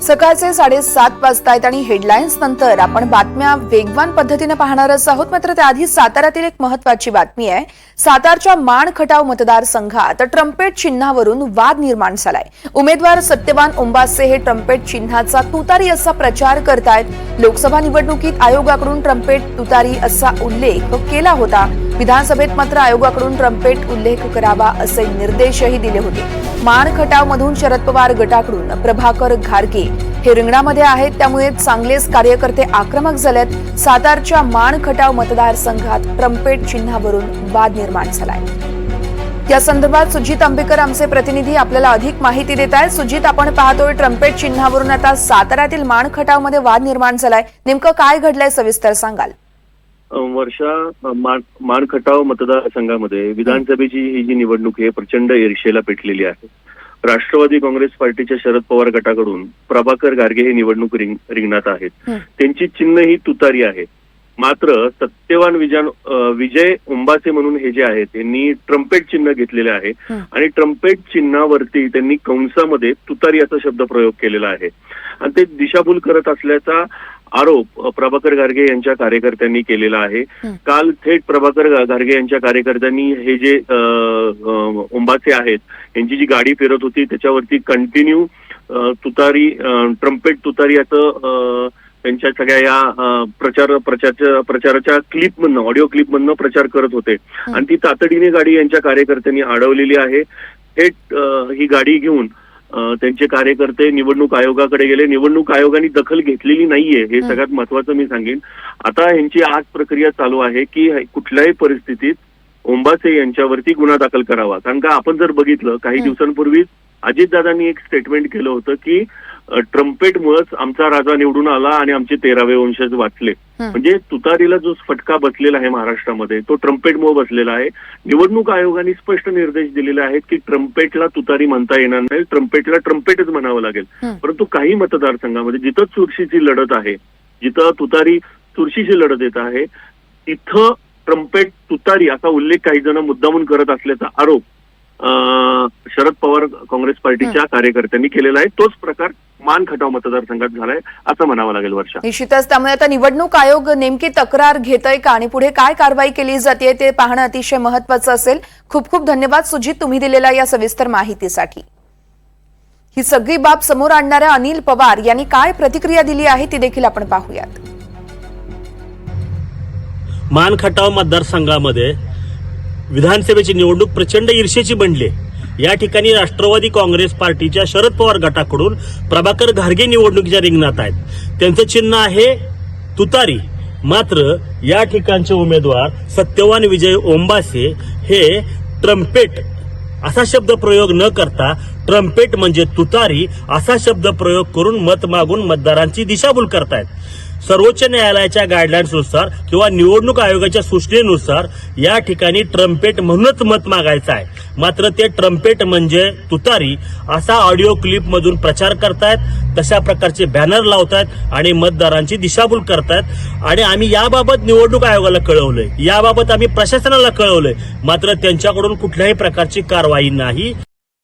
सकाळचे 7:30 वाजतायत आणि हेडलाईन्स नंतर आपण बातम्या वेगवान पद्धतीने पाहणारच आहोत. मात्र त्याआधी साताऱ्यातील एक महत्त्वाची बातमी आहे. सातारच्या माण खटाव मतदारसंघात ट्रम्पेट चिन्हावरून वाद निर्माण झालाय. उमेदवार सत्यवान ओंबासे हे ट्रम्पेट चिन्हाचा तुतारी असा प्रचार करतायत. लोकसभा निवडणुकीत आयोगाकडून ट्रम्पेट तुतारी असा उल्लेख केला होता. विधानसभेत मात्र आयोगाकडून ट्रम्पेट उल्लेख करावा असे निर्देशही दिले होते. माण खटावमधून शरद पवार गटाकडून प्रभाकर घारगे हे रिंगणामध्ये आहेत. त्यामुळे चांगलेच कार्यकर्ते आक्रमक झालेत. सातारच्या माण खटाव मतदारसंघात ट्रम्पेट चिन्हावरून वाद निर्माण झालाय. या संदर्भात सुजित आंबेकर आमचे प्रतिनिधी आपल्याला अधिक माहिती देत आहेत. सुजित, आपण पाहतोय ट्रम्पेट चिन्हावरून आता साताऱ्यातील माण खटावमध्ये वाद निर्माण झालाय. नेमकं काय घडलंय सविस्तर सांगाल? वर्षा, माण खटाव मतदारसंघामध्ये विधानसभेची ही जी निवडणूक आहे प्रचंड ईर्षेला पेटलेली आहे. राष्ट्रवादी काँग्रेस पार्टीच्या शरद पवार गटाकडून प्रभाकर घारगे हे निवडणूक रिंगणात आहेत. त्यांची चिन्ह ही तुतारी आहे. मात्र सत्यवान विजय ओंबासे म्हणून हे जे आहेत त्यांनी ट्रम्पेट चिन्ह घेतलेले आहे आणि ट्रम्पेट चिन्हावरती त्यांनी कंसामध्ये तुतारी असा शब्द प्रयोग केलेला आहे आणि ते दिशाभूल करत असल्याचा आरोप प्रभाकर घारगे यांच्या कार्यकर्त्यांनी केलेला आहे. काल थेट प्रभाकर घारगे यांच्या कार्यकर्त्यांनी हे जे ओंबासे आहेत यांची जी गाडी फिरत होती त्याच्यावरती कंटिन्यू तुतारी, ट्रम्पेट तुतारी असं त्यांच्या सगळ्या या प्रचाराच्या क्लिपमधनं, ऑडिओ क्लिपमधनं प्रचार करत होते आणि ती तातडीने गाडी यांच्या कार्यकर्त्यांनी अडवलेली आहे. थेट ही गाडी घेऊन त्यांचे कार्यकर्ते निवडणूक आयोगाकडे गेले. निवडणूक आयोगाने दखल घेतलेली नाहीये, हे सगळ्यात महत्वाचं मी सांगेन. आता यांची आज प्रक्रिया चालू आहे की कुठल्याही परिस्थितीत ओंबासे यांच्यावरती गुन्हा दाखल करावा. कारण का आपण जर बघितलं काही दिवसांपूर्वीच अजितदादांनी एक स्टेटमेंट केलं होतं की ट्रम्पेटमुळेच आमचा राजा निवडून आला आणि आमचे 13वे वंशज वाचले. म्हणजे तुतारीला जो फटका बसलेला आहे महाराष्ट्रामध्ये तो ट्रम्पेटमुळे बसलेला आहे. निवडणूक आयोगाने स्पष्ट निर्देश दिलेले आहेत की ट्रम्पेटला तुतारी म्हणता येणार नाही, ट्रम्पेटला ट्रम्पेटच म्हणावं लागेल. परंतु काही मतदारसंघामध्ये जिथं चुरशीची लढत आहे, जिथं तुतारी चुरशीची लढत येत आहे, तिथं ट्रम्पेट तुतारी असा उल्लेख काही जण मुद्दामून करत असल्याचा आरोप शरद पवार काँग्रेस पार्टीच्या कार्यकर्त्यांनी केलेला आहे. तोच प्रकार माण खटाव मतदारसंघात झालाय असं म्हणावं लागेल. वर्षा, निश्चितच त्यामुळे आता निवडणूक आयोग नेमकी तक्रार घेतोय का आणि पुढे काय कारवाई केली जाते ते पाहणं अतिशय महत्वाचं असेल. खूप खूप धन्यवाद सुजित, तुम्ही दिलेल्या या सविस्तर माहितीसाठी. ही सगळी बाब समोर आणणाऱ्या अनिल पवार यांनी काय प्रतिक्रिया दिली आहे ती देखील आपण पाहूयात. माण खटाव मतदारसंघामध्ये विधानसभेची निवडणूक प्रचंड ईर्षेची बनली. या ठिकाणी राष्ट्रवादी काँग्रेस पार्टीच्या शरद पवार गटाकडून प्रभाकर घारगे निवडणुकीच्या रिंगणात आहेत. त्यांचं चिन्ह आहे तुतारी. मात्र या ठिकाणचे उमेदवार सत्यवान विजय ओंबासे हे ट्रम्पेट असा शब्द प्रयोग न करता ट्रम्पेट म्हणजे तुतारी असा शब्द प्रयोग करून मत मागून मतदारांची दिशाभूल करतायत. सर्वोच्च न्यायालयाच्या गाईडलाईन्सनुसार किंवा निवडणूक आयोगाच्या सूचनेनुसार या ठिकाणी ट्रम्पेट म्हणूनच मत मागायचं आहे. मात्र ते ट्रम्पेट म्हणजे तुतारी असा ऑडिओ क्लिप मधून प्रचार करतायत, तशा प्रकारचे बॅनर लावतायत आणि मतदारांची दिशाभूल करतायत. आणि आम्ही याबाबत निवडणूक आयोगाला कळवलंय, याबाबत आम्ही प्रशासनाला कळवलंय, मात्र त्यांच्याकडून कुठल्याही प्रकारची कारवाई नाही.